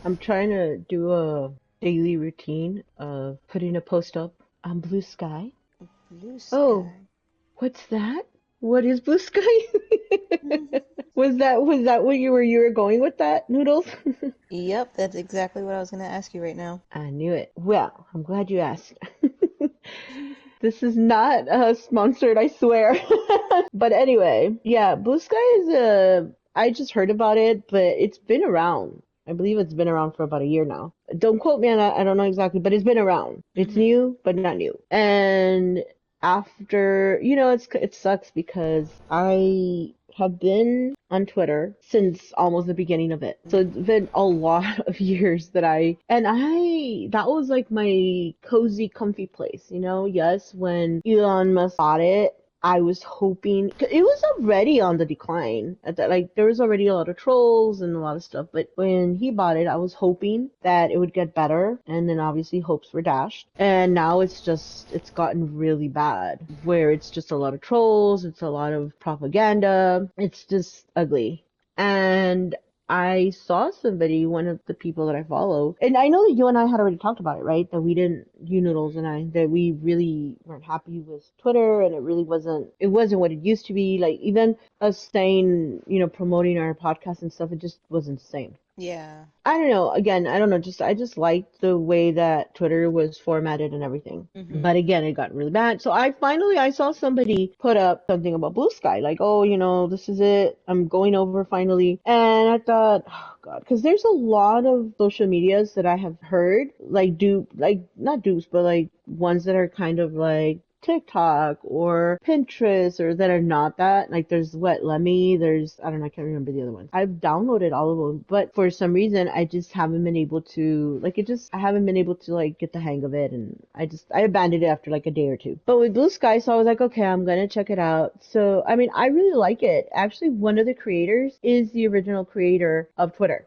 I'm trying to do a daily routine of putting a post up on Blue Sky. Blue Oh, sky. what's that? What is Blue Sky? Was that what you were going with that, Noodles? Yep, that's exactly what I was gonna ask you right now. I knew it. Well, I'm glad you asked. This is not sponsored, I swear. But anyway, yeah, Blue Sky is I just heard about it, but it's been around. I believe it's been around for about a year now. Don't quote me on that. I don't know exactly, but it's been around. It's Hmm. new, but not new. And after, it sucks because I have been on Twitter since almost the beginning of it. So it's been a lot of years that was like my cozy, comfy place, Yes, when Elon Musk bought it, I was hoping 'cause it was already on the decline. At that, like there was already a lot of trolls and a lot of stuff. But when he bought it, I was hoping that it would get better, and then obviously hopes were dashed. And now it's gotten really bad, where it's just a lot of trolls, it's a lot of propaganda, it's just ugly. And I saw somebody, one of the people that I follow, and I know that you and I had already talked about it, right? That we didn't, you Noodles and I, that we really weren't happy with Twitter, and it wasn't what it used to be. Like even us saying, promoting our podcast and stuff, it just wasn't the same. Yeah. I don't know. Again, I don't know. I just liked the way that Twitter was formatted and everything. Hmm. But again, it got really bad. So I saw somebody put up something about Blue Sky, like, oh, this is it. I'm going over finally. And I thought, oh God, because there's a lot of social medias that I have heard, like not dupes, but like ones that are kind of like TikTok or Pinterest or that are not that. Like there's what, Lemmy, I don't know, I can't remember the other ones. I've downloaded all of them, but for some reason I just haven't been able to I haven't been able to like get the hang of it, and I abandoned it after like a day or two. But with Blue Sky, so I was like, okay, I'm gonna check it out. So I mean I really like it. Actually, one of the creators is the original creator of Twitter.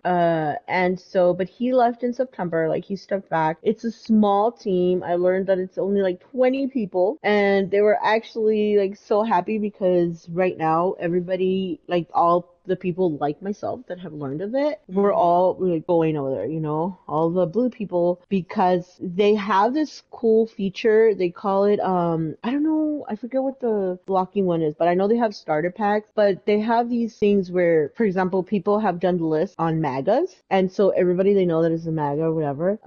And so but he left in September, like he stepped back. It's a small team. I learned that it's only like 20 people, and they were actually like so happy because right now everybody, like all the people like myself that have learned of it, we're Hmm. all like going over there, all the blue people, because they have this cool feature. They call it I don't know, I forget what the blocking one is, but I know they have starter packs. But they have these things where, for example, people have done lists on MAGAs, and so everybody they know that is a MAGA or whatever,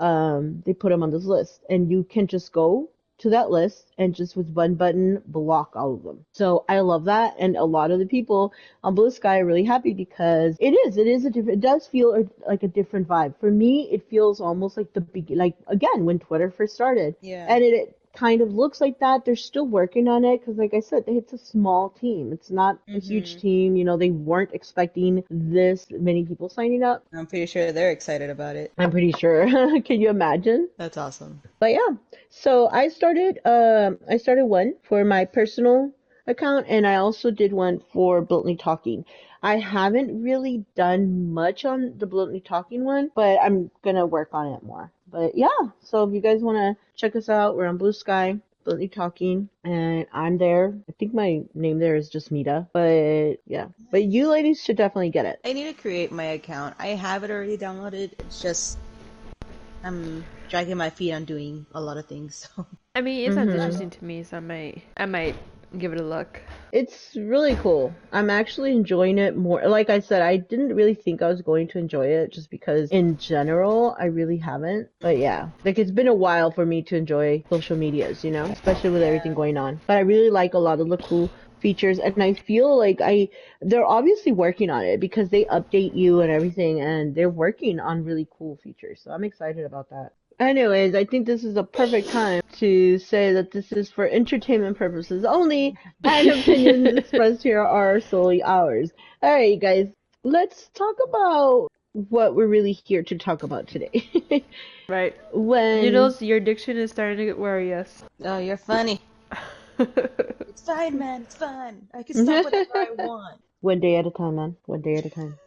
they put them on this list, and you can just go to that list and just with one button block all of them. So I love that, and a lot of the people on Blue Sky are really happy because it does feel like a different vibe. For me, it feels almost like like again when Twitter first started, Yeah. and it kind of looks like that. They're still working on it because, like I said, it's a small team. It's not a huge Hmm. team. They weren't expecting this many people signing up. I'm pretty sure they're excited about it. I'm pretty sure. Can you imagine? That's awesome. But yeah, so I started one for my personal account, and I also did one for Bluntly Talking. I haven't really done much on the Bluntly Talking one, but I'm gonna work on it more. But yeah, so if you guys wanna check us out, we're on Blue Sky, Bluntly Talking, and I'm there. I think my name there is just Mita, but yeah. But you Nice. ladies should definitely get it. I need to create my account. I have it already downloaded. It's just I'm dragging my feet on doing a lot of things. So. I mean, it sounds Mhm. interesting to me, so I might give it a look. It's really cool. I'm actually enjoying it more. Like I said, I didn't really think I was going to enjoy it just because in general, I really haven't. But yeah, like it's been a while for me to enjoy social medias, especially with everything Yeah. going on. But I really like a lot of the cool features, and I feel like they're obviously working on it because they update you and everything, and they're working on really cool features. So I'm excited about that. Anyways, I think this is a perfect time to say that this is for entertainment purposes only, and opinions expressed here are solely ours. Alright, you guys, let's talk about what we're really here to talk about today. Right. when Noodles, your diction is starting to get worry us. Oh, you're funny. It's fine, man. It's fine. I can stop whenever I want. one day at a time, man. One day at a time.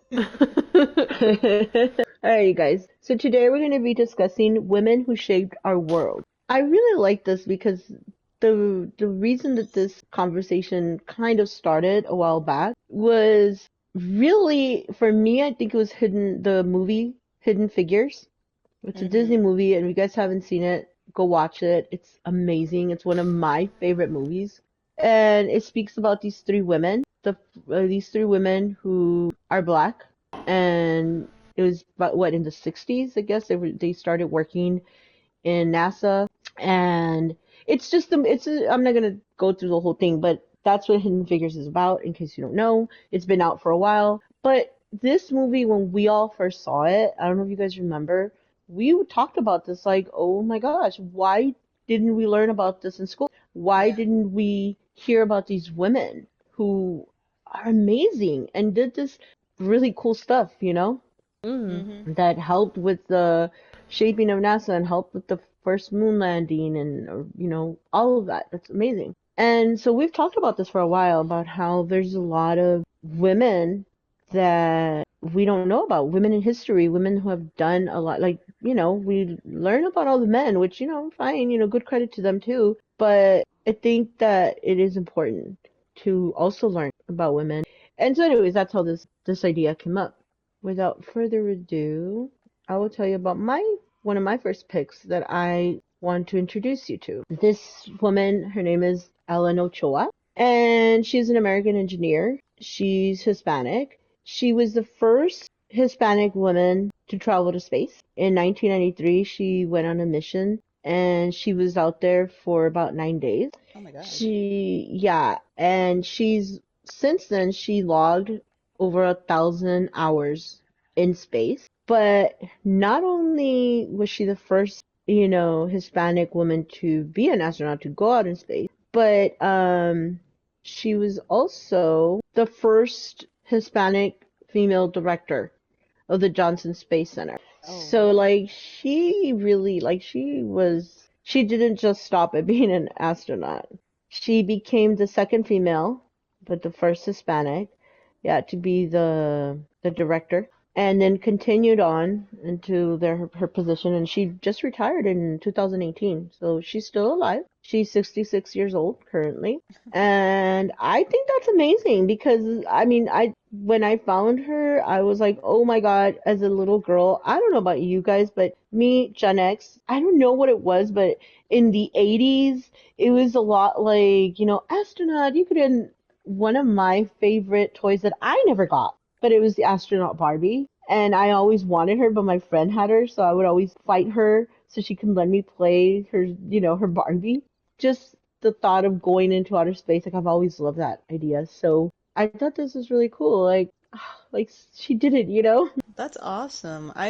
Alright, you guys. So today we're going to be discussing women who shaped our world. I really like this because the reason that this conversation kind of started a while back was really, for me, I think it was the movie Hidden Figures. It's a Disney movie, and if you guys haven't seen it, go watch it. It's amazing. It's one of my favorite movies. And it speaks about these three women, these three women who are black, and it was about what in the 60s, I guess they started working in NASA, and it's just I'm not gonna go through the whole thing, but that's what Hidden Figures is about. In case you don't know, it's been out for a while, but this movie, when we all first saw it, I don't know if you guys remember, we talked about this like, oh my gosh, why didn't we learn about this in school? Why didn't we hear about these women who are amazing and did this really cool stuff, that helped with the shaping of NASA and helped with the first moon landing and, all of that. That's amazing. And so we've talked about this for a while, about how there's a lot of women that we don't know about, women in history, women who have done a lot. Like, we learn about all the men, which, fine, good credit to them too. But I think that it is important to also learn about women. And so anyways, that's how this idea came up. Without further ado, I will tell you about one of my first picks that I want to introduce you to. This woman, her name is Ellen Ochoa, and she's an American engineer. She's Hispanic. She was the first Hispanic woman to travel to space. In 1993, she went on a mission, and she was out there for about 9 days. Oh my God. And since then, she logged over 1,000 hours in space. But not only was she the first, Hispanic woman to be an astronaut, to go out in space, but she was also the first Hispanic female director of the Johnson Space Center. Oh. So she really, she didn't just stop at being an astronaut. She became the second female, but the first Hispanic, to be the director, and then continued on into her position, and she just retired in 2018, so she's still alive. She's 66 years old currently, and I think that's amazing because, when I found her, I was like, oh my God, as a little girl, I don't know about you guys, but me, Gen X, I don't know what it was, but in the 80s, it was a lot like, astronaut, you could. One of my favorite toys that I never got, but it was the astronaut Barbie. And I always wanted her, but my friend had her, so I would always fight her so she can let me play her, her Barbie. Just the thought of going into outer space, I've always loved that idea. So I thought this was really cool. Like she did it, That's awesome. I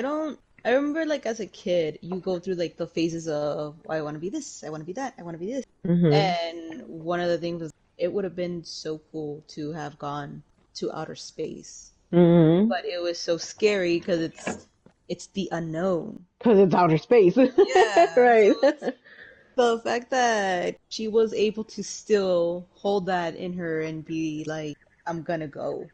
remember as a kid, you go through the phases of, oh, I want to be this, I want to be that, I want to be this. Mm-hmm. And one of the things was, it would have been so cool to have gone to outer space. Mm-hmm. But it was so scary because it's the unknown. Because it's outer space. Yeah. Right. So the fact that she was able to still hold that in her and be like, I'm gonna go,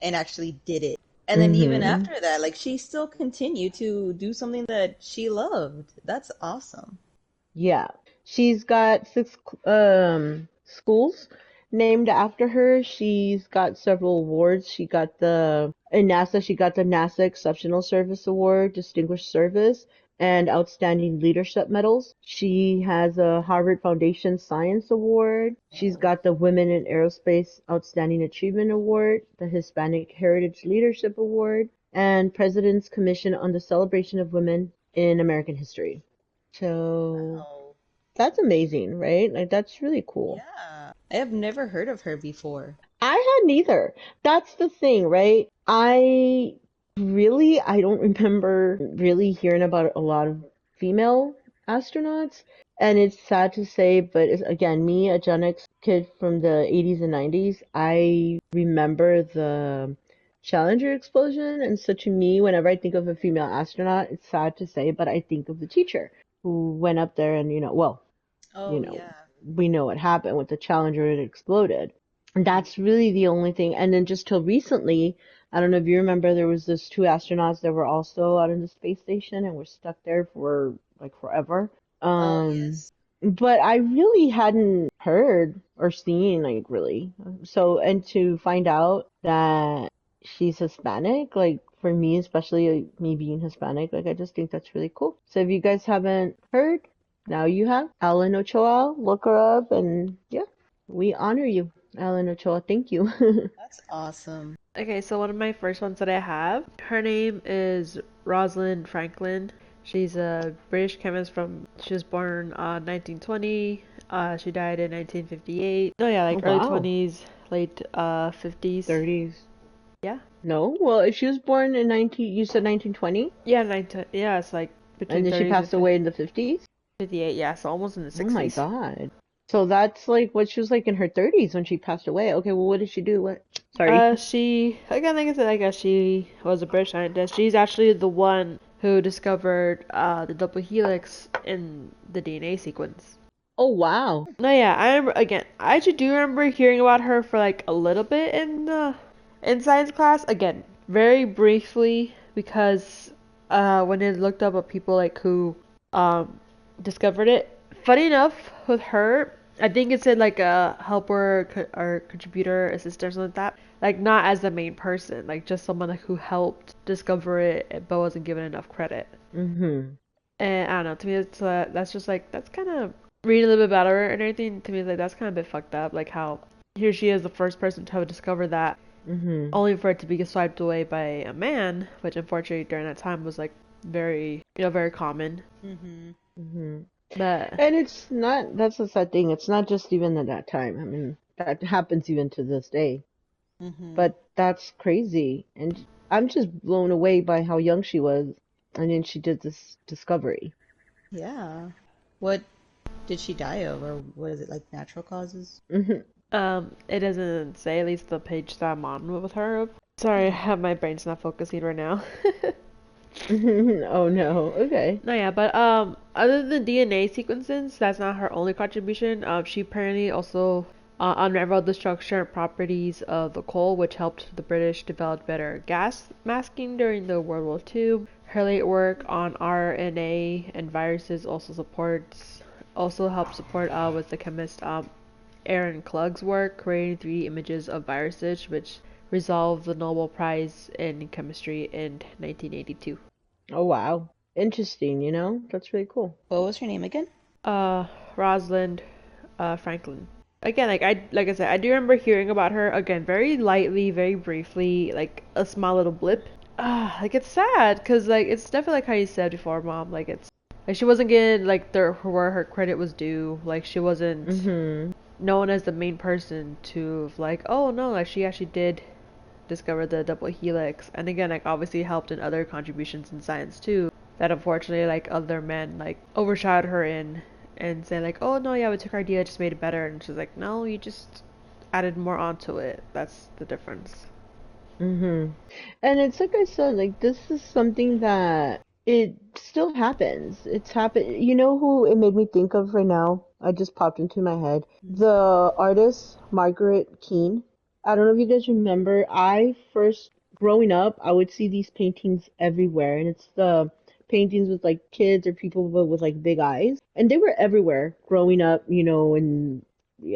and actually did it. And then even after that, she still continued to do something that she loved. That's awesome. Yeah. She's got 6 schools named after her. She's got several awards. In NASA, she got the NASA Exceptional Service Award, Distinguished Service, and Outstanding Leadership Medals. She has a Harvard Foundation Science Award. She's got the Women in Aerospace Outstanding Achievement Award, the Hispanic Heritage Leadership Award, and President's Commission on the Celebration of Women in American History. So Wow. that's amazing, right? That's really cool. Yeah. I have never heard of her before. I had neither. That's the thing, right? I don't remember really hearing about a lot of female astronauts. And it's sad to say, but again, me, a Gen X kid from the 80s and 90s, I remember the Challenger explosion. And so to me, whenever I think of a female astronaut, it's sad to say, but I think of the teacher who went up there and, Yeah. we know what happened with the Challenger, it exploded. And that's really the only thing. And then just till recently, I don't know if you remember, there was those 2 astronauts that were also out in the space station and were stuck there for forever. Yes. But I really hadn't heard or seen really. So, and to find out that she's Hispanic, for me, especially me being Hispanic. Like, I just think that's really cool. So if you guys haven't heard, now you have. Ellen Ochoa, look her up, and yeah, we honor you, Ellen Ochoa. Thank you. That's awesome. Okay, so one of my first ones that I have, her name is Rosalind Franklin. She's a British chemist she was born 1920. She died in 1958. No, yeah, like Oh, early wow. 20s, late 50s. 30s. Yeah. No? Well, if she was born in you said 1920? Yeah, yeah, it's like between And then she 30s passed and away in the 50s? 58. Yeah, so almost in the Oh my 60s. God. So that's like what she was like in her 30s when she passed away. Okay, well, what did she do? What? Sorry. She, again, like I said, I guess she was a British scientist. She's actually the one who discovered the double helix in the DNA sequence. Oh, wow. No, yeah, I remember, again, I actually do remember hearing about her for like a little bit in science class. Again, very briefly, because when I looked up at people like who discovered it. Funny enough, with her, I think it said like a helper or contributor, assistant, or something like that. Like not as the main person, like just someone who helped discover it but wasn't given enough credit. Mm-hmm. And I don't know, to me that's just like, that's kind of reading a little bit about her and everything. To me, it's like that's kind of a bit fucked up. Like how here she is, the first person to have discovered that, Mm-hmm. only for it to be swiped away by a man, which unfortunately during that time was like very, very common. Mm-hmm. Mm-hmm. But And it's not, that's the sad thing. It's not just even at that time. I mean, that happens even to this day. Mm-hmm. But that's crazy. And I'm just blown away by how young she was. And then she did this discovery. Yeah. What did she die of, or what is it, like natural causes? Mm-hmm. it doesn't say, at least the page that I'm on with her. Sorry, I have my brain's not focusing right now. Oh no. Okay. No, yeah, but other than DNA sequences, that's not her only contribution. She apparently also unraveled the structure and properties of the coal, which helped the British develop better gas masking during the World War II. Her late work on RNA and viruses also helped support with the chemist Aaron Klug's work, creating 3D images of viruses, which resolved the Nobel Prize in Chemistry in 1982. Oh wow. Interesting, you know? That's really cool. What was her name again? Rosalind Franklin. Again, like I said, I do remember hearing about her again very lightly, very briefly, like a small little blip. Like it's sad because like it's definitely like how you said before, Mom. Like it's like she wasn't getting like where her credit was due. Like she wasn't Mm-hmm. known as the main person to like, oh no, like she actually did discover the double helix, and again, like obviously helped in other contributions in science too, that unfortunately like other men like overshadowed her in and say like, oh no, yeah, we took our idea, just made it better, and she's like, no, you just added more onto it. That's the difference. Mm-hmm. And it's like I said, like this is something that it still happens. It's happened. You know who it made me think of right now? I just popped into my head. The artist Margaret Keane. I don't know if you guys remember. I first growing up, I would see these paintings everywhere, and it's the paintings with like kids or people with like big eyes, and they were everywhere growing up. You know, and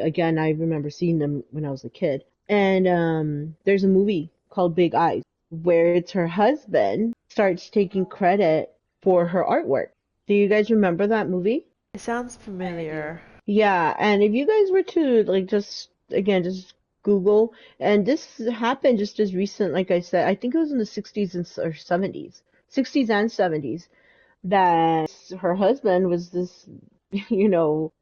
again, I remember seeing them when I was a kid. And there's a movie called Big Eyes where it's her husband starts taking credit for her artwork. Do you guys remember that movie? It sounds familiar. Yeah, and if you guys were to like just again just Google, and this happened just as recent, like I said, I think it was in the 60s or 70s, 60s and 70s, that her husband was this, you know,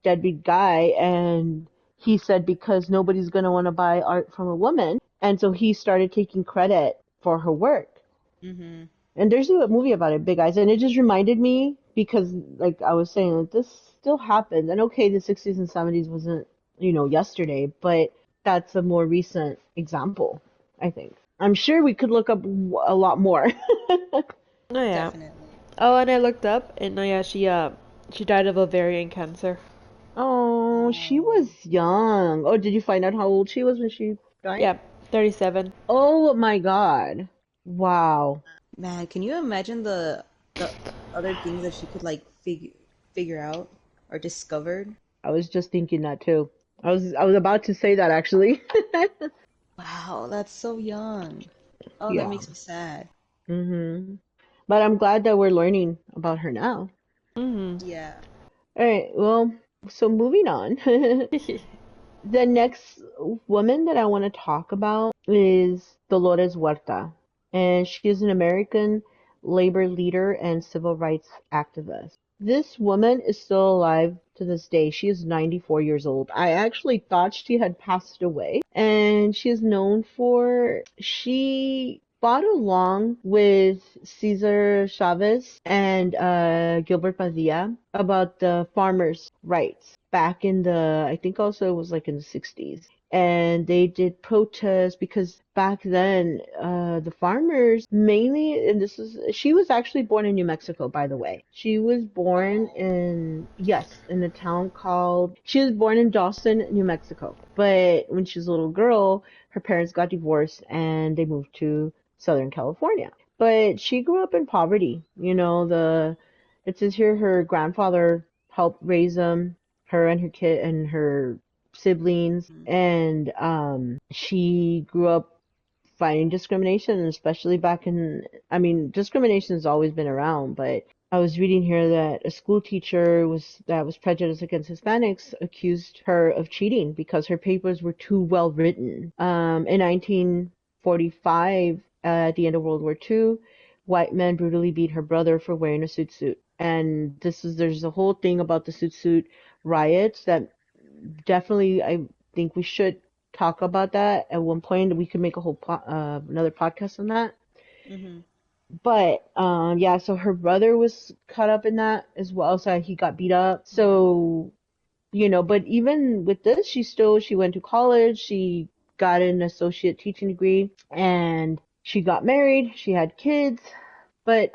deadbeat guy, and he said because nobody's gonna want to buy art from a woman, and so he started taking credit for her work. Mm-hmm. And there's a movie about it, Big Eyes, and it just reminded me because, like I was saying, like, this still happens. And okay, the 60s and 70s wasn't, you know, yesterday, but that's a more recent example, I think. I'm sure we could look up a lot more. Oh yeah. Definitely. Oh, and I looked up, and oh yeah, she died of ovarian cancer. Oh, she was young. Oh, did you find out how old she was when she died? Yeah, 37. Oh my God. Wow. Man, can you imagine the other things that she could like figure out or discovered? I was just thinking that too. I was about to say that actually. Wow, that's so young. Oh, that Yeah. makes me sad. But I'm glad that we're learning about her now. Mm-hmm. Yeah. All right, well, so moving on. The next woman that I want to talk about is Dolores Huerta, and she is an American labor leader and civil rights activist. This woman is still alive to this day. She is 94 years old. I actually thought she had passed away, and she is known for she fought along with Cesar Chavez and Gilbert Padilla about the farmers' rights back in the, I think also it was like in the 60s. And they did protests because back then, the farmers mainly, and this is, she was actually born in New Mexico, by the way. She was born Oh. in, yes, in a town called, she was born in Dawson, New Mexico. But when she was a little girl, her parents got divorced and they moved to Southern California. But she grew up in poverty. You know, it says here her grandfather helped raise them, her and her kid and her siblings, and she grew up fighting discrimination, especially back in, I mean, discrimination has always been around, but I was reading here that a school teacher that was prejudiced against Hispanics accused her of cheating because her papers were too well written. In 1945, at the end of World War II, white men brutally beat her brother for wearing a suit. And there's a whole thing about the suit riots that definitely I think we should talk about that at one point. We could make a whole another podcast on that. Mm-hmm. But yeah, so her brother was caught up in that as well, so he got beat up. So, but even with this, she went to college, she got an associate teaching degree, and she got married, she had kids. But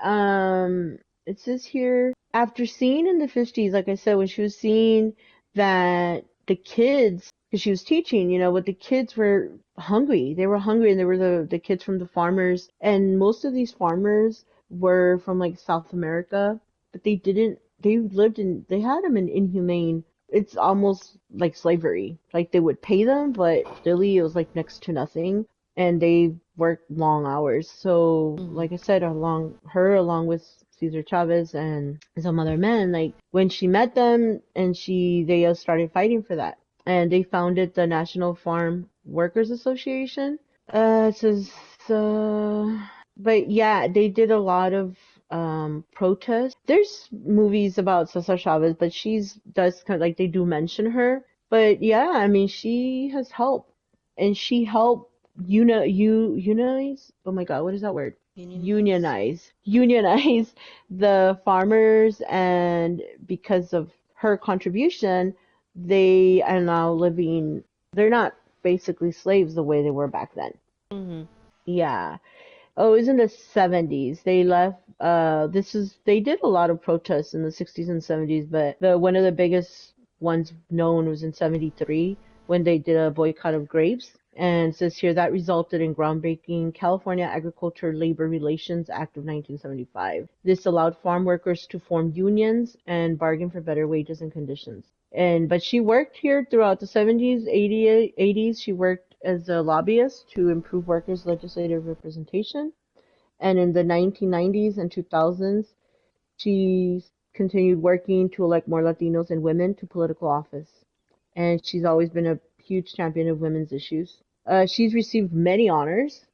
it says here after seeing in the 50s, like I said, when she was seeing that the kids, because she was teaching, but the kids were hungry. They were hungry, and they were the kids from the farmers, and most of these farmers were from like South America, but they had them in inhumane. It's almost like slavery. Like they would pay them, but really it was like next to nothing, and they worked long hours. So, Mm-hmm. like I said, along with Cesar Chavez and some other men, like when she met them, and they started fighting for that, and they founded the National Farm Workers Association. It says, but yeah, they did a lot of protests. There's movies about Cesar Chavez, but she's does kind of like they do mention her. But yeah, I mean, she has helped, and she helped unionize. Oh my God, what is that word? Unionize. Unionize the farmers, and because of her contribution, they are now living. They're not basically slaves the way they were back then. Mm-hmm. Yeah. Oh, it was in the 70s. They left. They did a lot of protests in the 60s and 70s, but one of the biggest ones known was in 73 when they did a boycott of grapes. And it says here that resulted in groundbreaking California Agriculture Labor Relations Act of 1975. This allowed farm workers to form unions and bargain for better wages and conditions. But she worked here throughout the 70s, 80s. She worked as a lobbyist to improve workers' legislative representation. And in the 1990s and 2000s, she continued working to elect more Latinos and women to political office. And she's always been a huge champion of women's issues. She's received many honors.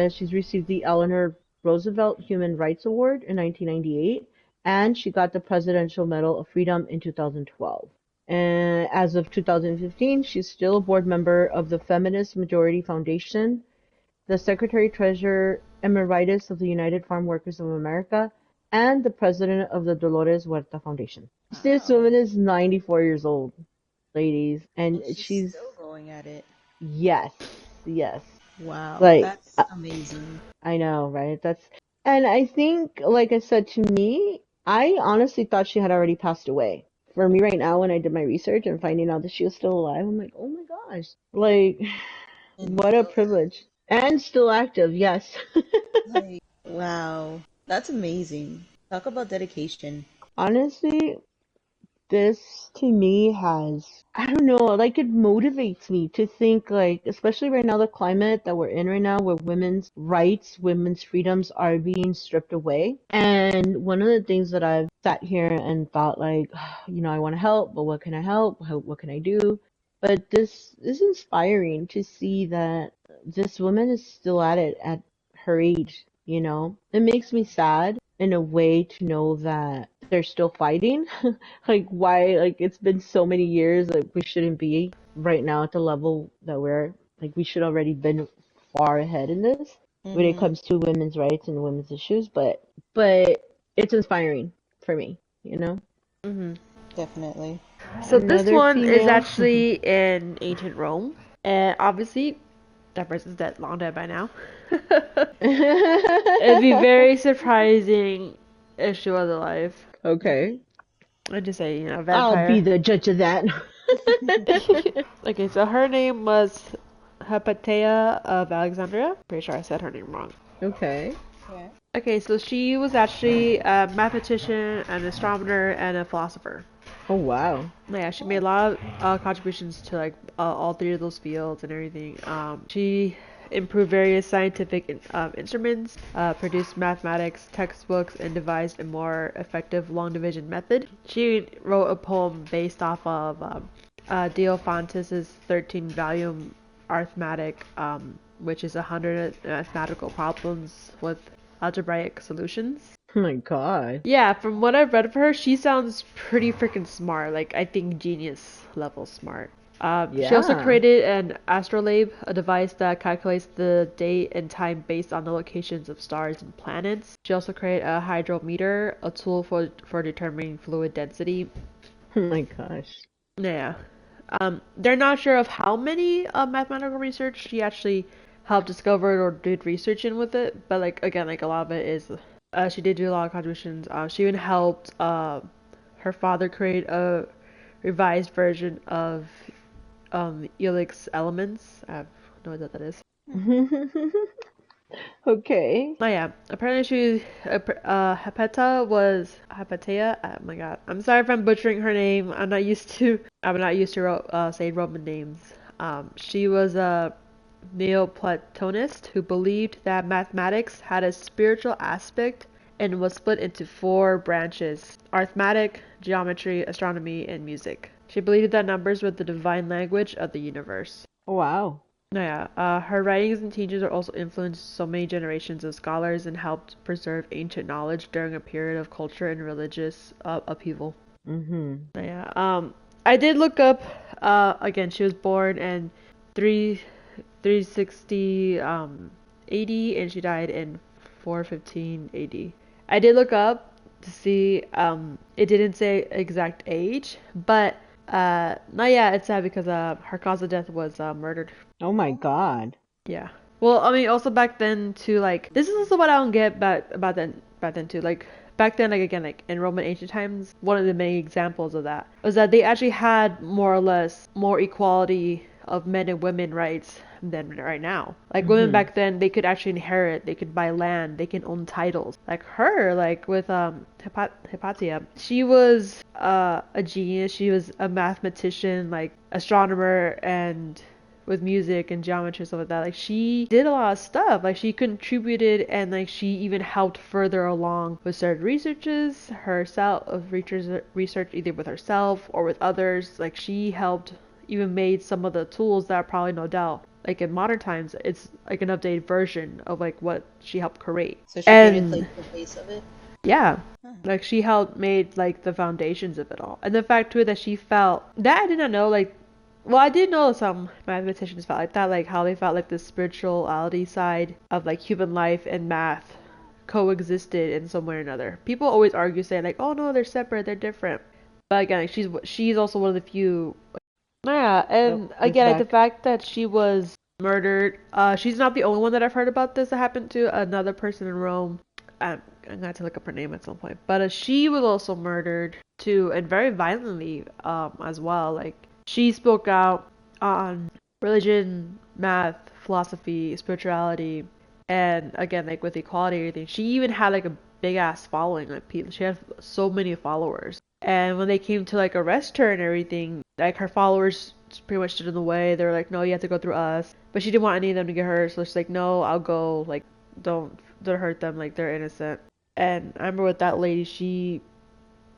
She's received the Eleanor Roosevelt Human Rights Award in 1998, and she got the Presidential Medal of Freedom in 2012. And as of 2015, she's still a board member of the Feminist Majority Foundation, the Secretary-Treasurer Emeritus of the United Farm Workers of America, and the president of the Dolores Huerta Foundation. This Wow. woman is 94 years old, ladies, and And she's she's, still going at it. yes, yes. Wow. Like, That's amazing. I know, right? And I think, like I said, to me, I honestly thought she had already passed away. For me right now, when I did my research and finding out that she was still alive, I'm like, oh my gosh. Like, And what a still privilege. And still active, yes. like, wow. That's amazing. Talk about dedication. Honestly, this to me has, I don't know, like it motivates me to think like, especially right now, the climate that we're in right now, where women's rights, women's freedoms are being stripped away. And one of the things that I've sat here and thought like, I want to help, but what can I help? What can I do? But this is inspiring to see that this woman is still at it at her age, It makes me sad in a way to know that they're still fighting. Like why, like it's been so many years, like we shouldn't be right now at the level that we're, like we should already been far ahead in this when it Mm-hmm. comes to women's rights and women's issues, but it's inspiring for me. Hmm. Definitely. So this Another one is female. actually in ancient Rome, and obviously that person's dead, long dead by now. It'd be very surprising if she was alive. Okay. I'd just say, I'll be vampire. the judge of that. Okay, so her name was Hypatia of Alexandria. Pretty sure I said her name wrong. Okay. Yeah. Okay, so she was actually a mathematician, an astronomer, and a philosopher. Oh wow. Yeah, she made a lot of contributions to like all three of those fields and everything. She improved various scientific instruments, produced mathematics textbooks, and devised a more effective long division method. She wrote a poem based off of Diophantus's 13-volume arithmetic, which is 100 mathematical problems with algebraic solutions. Oh my god. Yeah, from what I've read of her, she sounds pretty freaking smart. Like, I think genius level smart. She also Yeah. created an astrolabe, a device that calculates the date and time based on the locations of stars and planets. She also created a hydrometer, a tool for determining fluid density. Oh my gosh. Yeah. They're not sure of how many mathematical research she actually helped discover or did research in with it, but like again, like a lot of it is she did do a lot of contributions. She even helped her father create a revised version of Euclid's Elements. I have no idea what that is. Okay. Oh yeah, apparently Hypatia. Oh my god, I'm sorry if I'm butchering her name. I'm not used to saying Roman names. She was a Neoplatonist who believed that mathematics had a spiritual aspect and was split into four branches: arithmetic, geometry, astronomy, and music. She believed that numbers were the divine language of the universe. Wow. Yeah, her writings and teachings are also influenced so many generations of scholars and helped preserve ancient knowledge during a period of culture and religious upheaval. Mm-hmm. I did look up, again, she was born in 360 AD and she died in 415 AD. I did look up to see, it didn't say exact age, but no, yeah, it's sad because her cause of death was murdered. Oh my god. Yeah. Well, I mean, also back then too, like this is also what I don't get about back then too. Like back then, like again, like in Roman ancient times, one of the main examples of that was that they actually had more or less more equality of men and women rights than right now. Like women back then, they could actually inherit, they could buy land, they can own titles. Like her, like with Hypatia, she was a genius. She was a mathematician, like astronomer, and with music and geometry and stuff like that. Like she did a lot of stuff. Like she contributed and like she even helped further along with certain researches herself of research either with herself or with others. Like she helped even made some of the tools that are probably no doubt like in modern times it's like an updated version of like what she helped create. So she created like the base of it. Yeah. Like she helped made like the foundations of it all. And the fact too that she felt that I did not know, like well, I did know some mathematicians felt like that, like how they felt like the spirituality side of like human life and math coexisted in some way or another. People always argue saying like, oh no, they're separate, they're different. But again, like, she's also one of the few. Yeah, and again, like the fact that she was murdered. She's not the only one that I've heard about this that happened to. Another person in Rome. I'm gonna have to look up her name at some point. But she was also murdered too, and very violently as well. Like she spoke out on religion, math, philosophy, spirituality, and again, like with equality and everything. She even had like a big ass following. Like people, she had so many followers. And when they came to like arrest her and everything, like her followers pretty much stood in the way. They were like, "No, you have to go through us." But she didn't want any of them to get hurt, so she's like, "No, I'll go. Like, don't hurt them. Like they're innocent." And I remember with that lady,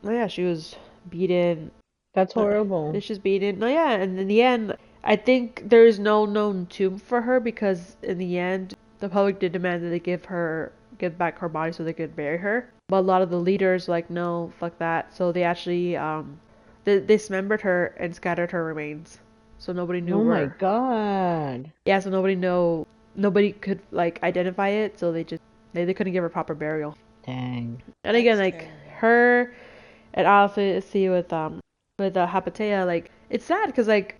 oh yeah, she was beaten. That's horrible. She's beaten. No, yeah, and in the end, I think there's no known tomb for her because in the end, the public did demand that they give back her body so they could bury her. But a lot of the leaders were like, no, fuck that. So they actually they dismembered her and scattered her remains, so nobody knew Oh my where. God. Yeah, so nobody could like identify it, so they couldn't give her proper burial. Dang. And again, That's like scary. her and obviously with Hypatia, like it's sad because like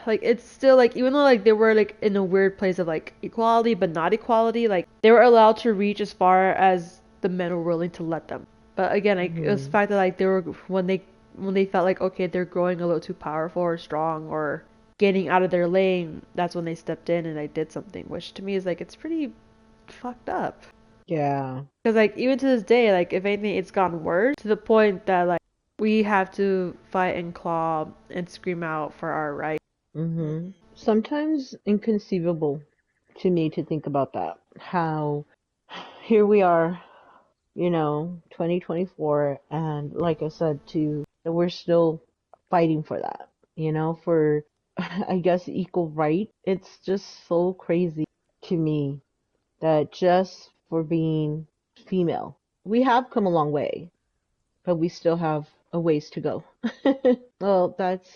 it's still like even though like they were like in a weird place of like equality but not equality, like they were allowed to reach as far as the men were willing to let them. But again, like it was the fact that like they were when they felt like okay they're growing a little too powerful or strong or getting out of their lane, that's when they stepped in and like did something, which to me is like it's pretty fucked up. Yeah. Because like even to this day, like if anything, it's gotten worse to the point that like we have to fight and claw and scream out for our rights. Sometimes inconceivable to me to think about that. How here we are, 2024, and like I said, that we're still fighting for that, for I guess equal right. It's just so crazy to me that just for being female, we have come a long way, but we still have a ways to go. Well, that's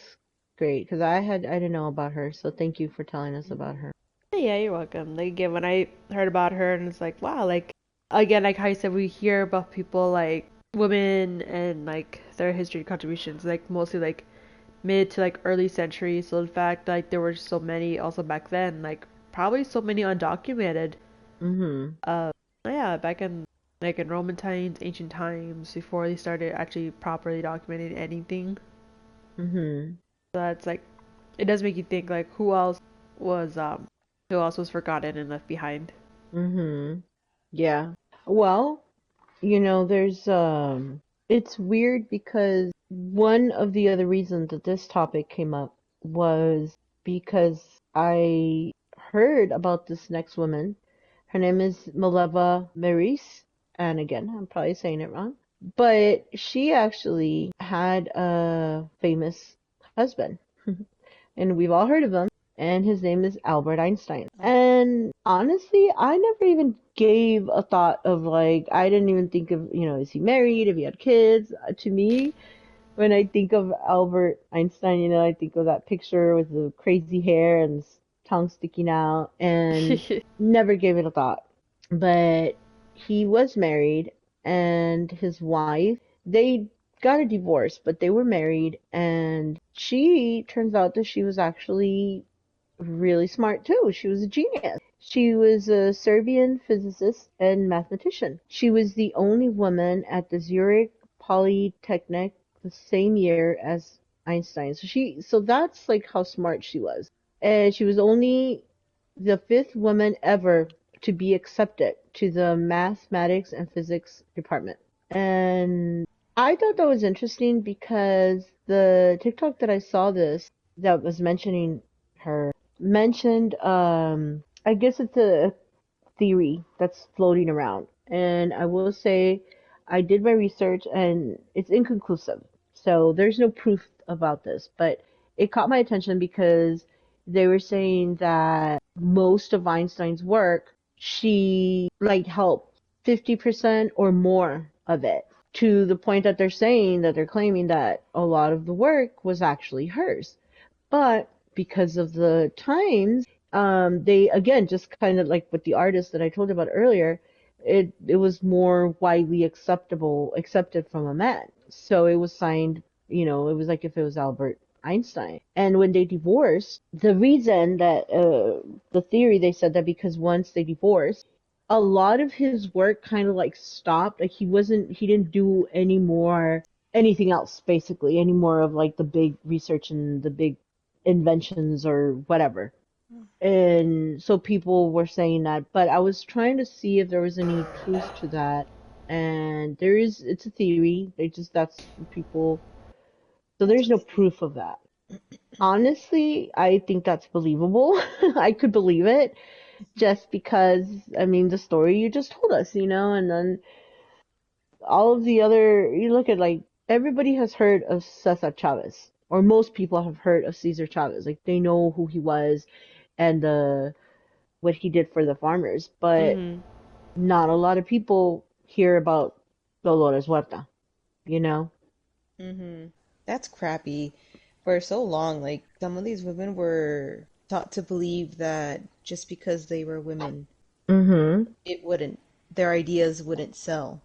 great because I didn't know about her, so thank you for telling us about her. Yeah, you're welcome. Like again, when I heard about her and it's like wow, like again, like how you said, we hear about people like women and like their history contributions, like mostly like mid to like early century. So in fact, like there were so many also back then, like probably so many undocumented. Mhm. Uh, yeah, back in like in Roman times, ancient times, before they started actually properly documenting anything. Mhm. So that's like, it does make you think like was who else was forgotten and left behind. Mhm. Yeah. Well, there's it's weird because one of the other reasons that this topic came up was because I heard about this next woman. Her name is Mileva Maric, and again, I'm probably saying it wrong, but she actually had a famous husband, and we've all heard of him, and his name is Albert Einstein. And honestly, I never even gave a thought of like, I didn't even think of, is he married, if he had kids. To me, when I think of Albert Einstein, I think of that picture with the crazy hair and his tongue sticking out, and never gave it a thought. But he was married, and his wife, they got a divorce, but they were married, and she turns out that she was actually really smart too. She was a genius. She was a Serbian physicist and mathematician. She was the only woman at the Zurich Polytechnic the same year as Einstein. So that's like how smart she was. And she was only the fifth woman ever to be accepted to the mathematics and physics department. And I thought that was interesting because the TikTok that I saw that was mentioning her mentioned I guess it's a theory that's floating around. And I will say I did my research and it's inconclusive. So there's no proof about this, but it caught my attention because they were saying that most of Einstein's work, she like helped 50% or more of it, to the point that they're claiming that a lot of the work was actually hers. But because of the times, they again just kind of like with the artist that I told you about earlier, it was more widely accepted from a man. So it was signed, it was like if it was Albert Einstein. And when they divorced, the reason that the theory they said that because once they divorced, a lot of his work kind of like stopped. Like he didn't do any more anything else basically, any more of like the big research and the big inventions or whatever. And so people were saying that, but I was trying to see if there was any truth to that. and it's a theory. That's people. So there's no proof of that. Honestly, I think that's believable. I could believe it just because, I mean, the story you just told us, and then all of the other, you look at like everybody has heard of Cesar Chavez, or most people have heard of Cesar Chavez. Like they know who he was and what he did for the farmers, but Mhm. not a lot of people hear about Dolores Huerta, you know? Mm-hmm. That's crappy. For so long, like some of these women were taught to believe that just because they were women, Mm-hmm. it wouldn't, their ideas wouldn't sell.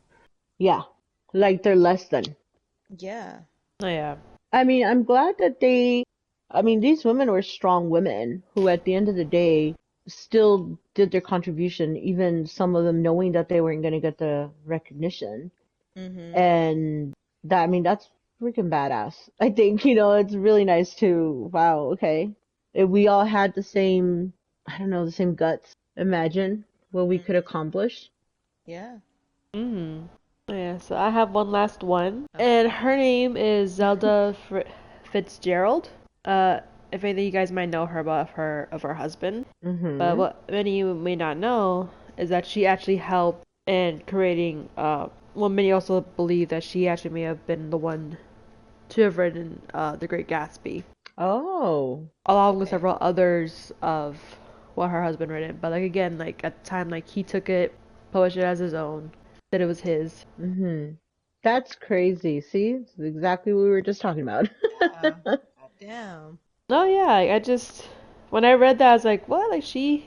Yeah, like they're less than. Yeah. Oh yeah. I mean, I'm glad that I mean, these women were strong women who, at the end of the day, still did their contribution, even some of them knowing that they weren't going to get the recognition. Mm-hmm. And I mean, that's freaking badass. I think, it's really nice to, wow, okay. If we all had the same, I don't know, the same guts, imagine what we could accomplish. Yeah. Mhm. Yeah, so I have one last one, and her name is Zelda Fitzgerald. Uh, if any of you guys might know her about her husband, but Mm-hmm. what many of you may not know is that she actually helped in creating. Well, many also believe that she actually may have been the one to have written The Great Gatsby, Oh. along with Okay. several others of what her husband written. But like again, like at the time, like he took it, published it as his own, said it was his. Mm-hmm. That's crazy. See? It's exactly what we were just talking about. Yeah. God damn. Oh yeah, I just when I read that I was like, what? Like she's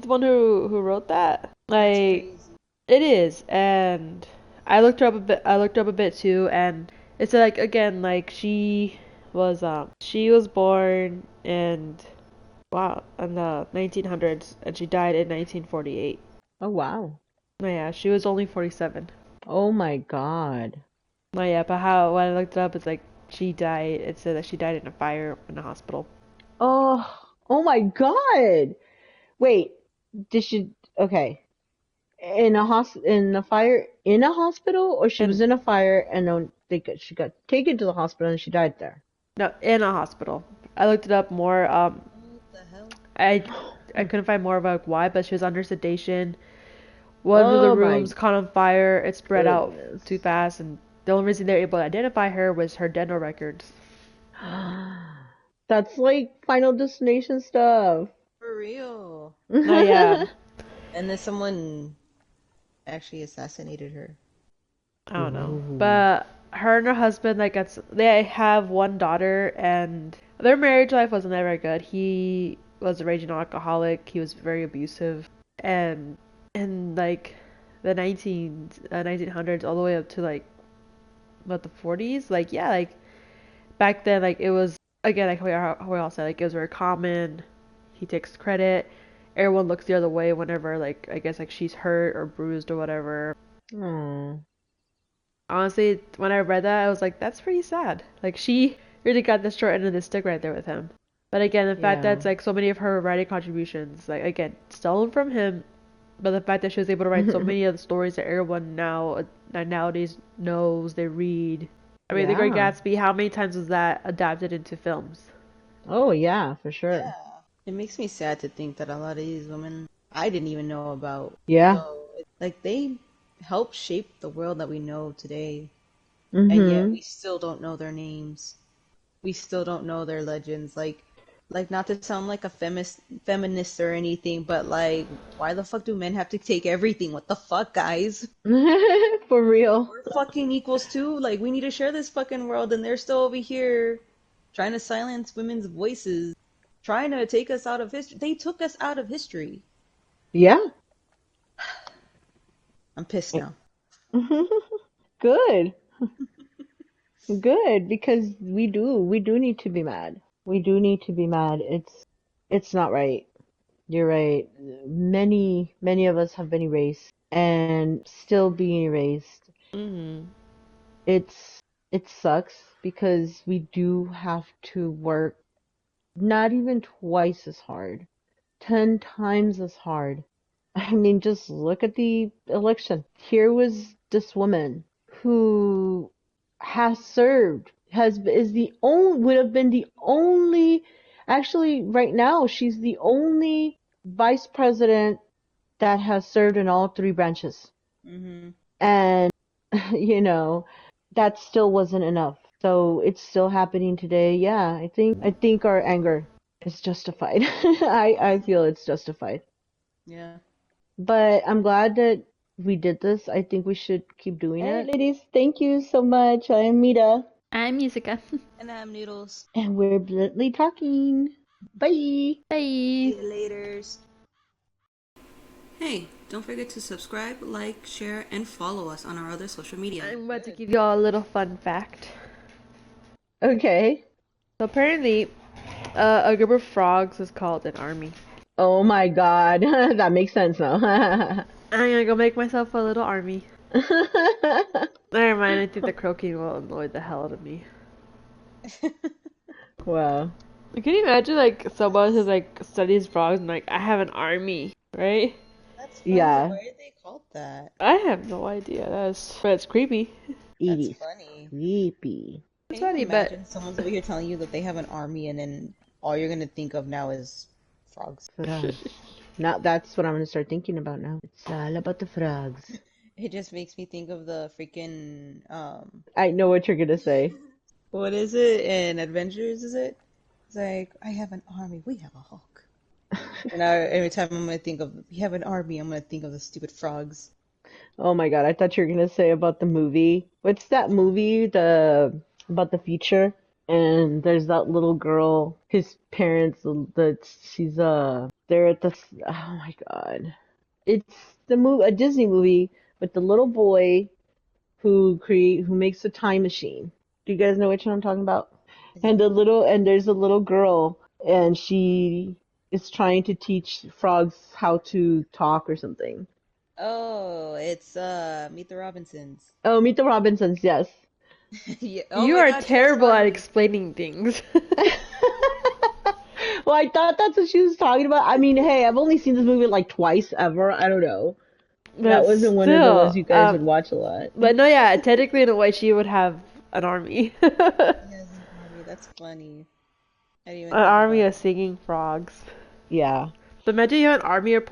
the one who wrote that? That's Like crazy. it is, and I looked her up a bit. I looked her up a bit too, and it's like again, like she was born in wow in the 1900s, and she died in 1948. Oh, wow. Oh yeah, she was only 47. Oh my God. Oh yeah, but how when I looked it up, it's like she died. It said that she died in a fire in a hospital. Oh, oh my God. Wait, did she, okay. In a fire in a hospital, or she was And in a fire and then she got taken to the hospital and she died there? no, in a hospital. I looked it up more. What the hell? I I couldn't find more about why, but she was under sedation. One of the Oh my rooms caught on fire. It spread out too goodness. fast, and the only reason they were able to identify her was her dental records. That's like Final Destination stuff. For real. Oh yeah, And then someone actually assassinated her. I don't know, Ooh. but her and her husband, like, they have one daughter, and their marriage life wasn't that very good. He was a raging alcoholic. He was very abusive, and in like the 1900s all the way up to like what the 40s, like yeah, like back then, like it was again like how we all said, like it was very common. He takes credit. Everyone looks the other way whenever like I guess like she's hurt or bruised or whatever. Oh. Honestly, when I read that, I was like, that's pretty sad. Like she really got the short end of the stick right there with him. But again, the fact that Yeah. it's like so many of her writing contributions, like again, stolen from him, but the fact that she was able to write so many of the stories that everyone nowadays knows, they read. I mean, The Great Yeah. Gatsby, how many times was that adapted into films? Oh yeah, for sure. Yeah. It makes me sad to think that a lot of these women I didn't even know about. Yeah. So, like, they helped shape the world that we know today, and yet Mm-hmm. we still don't know their names. We still don't know their legends. Like not to sound like a feminist or anything, but like, why the fuck do men have to take everything? What the fuck, guys? For real. We're fucking equals too. Like, we need to share this fucking world, and they're still over here trying to silence women's voices, trying to take us out of history. They took us out of history. Yeah. I'm pissed now. Good. Good, because we do need to be mad. We do need to be mad. It's not right. You're right. Many of us have been erased and still being erased. Mm-hmm. It sucks because we do have to work not even twice as hard, 10 times as hard. I mean, just look at the election. Here was this woman who has served, is the only, would have been the only, actually right now she's the only vice president that has served in all three branches. Mm-hmm. And, you know, that still wasn't enough. So it's still happening today. Yeah, I think our anger is justified. I feel it's justified. Yeah. But I'm glad that we did this. I think we should keep doing it. Ladies, thank you so much. I'm Mita. I'm Musica. And I'm Noodles. And we're bluntly talking. Bye. Bye. See you laters. Hey, don't forget to subscribe, like, share, and follow us on our other social media. I'm about to give y'all a little fun fact. Okay. So apparently, a group of frogs is called an army. Oh my god. That makes sense now. I'm gonna go make myself a little army. Never mind, I think the croaking will annoy the hell out of me. Wow. Can you imagine, like, someone who, like, studies frogs and, like, I have an army, right? That's funny. Yeah. Why are they called that? I have no idea. But it's creepy. It That's is funny. creepy. It's Can you funny, but imagine someone's over here telling you that they have an army and then all you're gonna think of now is frogs? Frogs. Now that's what I'm gonna start thinking about now. It's all about the frogs. It just makes me think of the freaking I know what you're gonna say. what is it in Adventures, is it? It's like, I have an army, we have a Hulk. And every time I'm gonna think of we have an army, I'm gonna think of the stupid frogs. Oh my god, I thought you were gonna say about the movie. What's that movie? About the future? And there's that little girl, his parents, they're at the, oh my god. It's a Disney movie with the little boy who makes a time machine. Do you guys know which one I'm talking about? And there's a little girl, and she is trying to teach frogs how to talk or something. Oh, it's Meet the Robinsons. Oh, Meet the Robinsons, yes. Yeah. Oh you my are God, terrible at sorry. explaining things. Well, I thought that's what she was talking about. I mean, hey, I've only seen this movie like twice ever. I don't know. That But wasn't one of the ones still, you guys would watch a lot. But no, yeah, technically in a way she would have an army. He has an army. That's funny. I didn't even An think army about of singing frogs. Yeah. So imagine you have an army of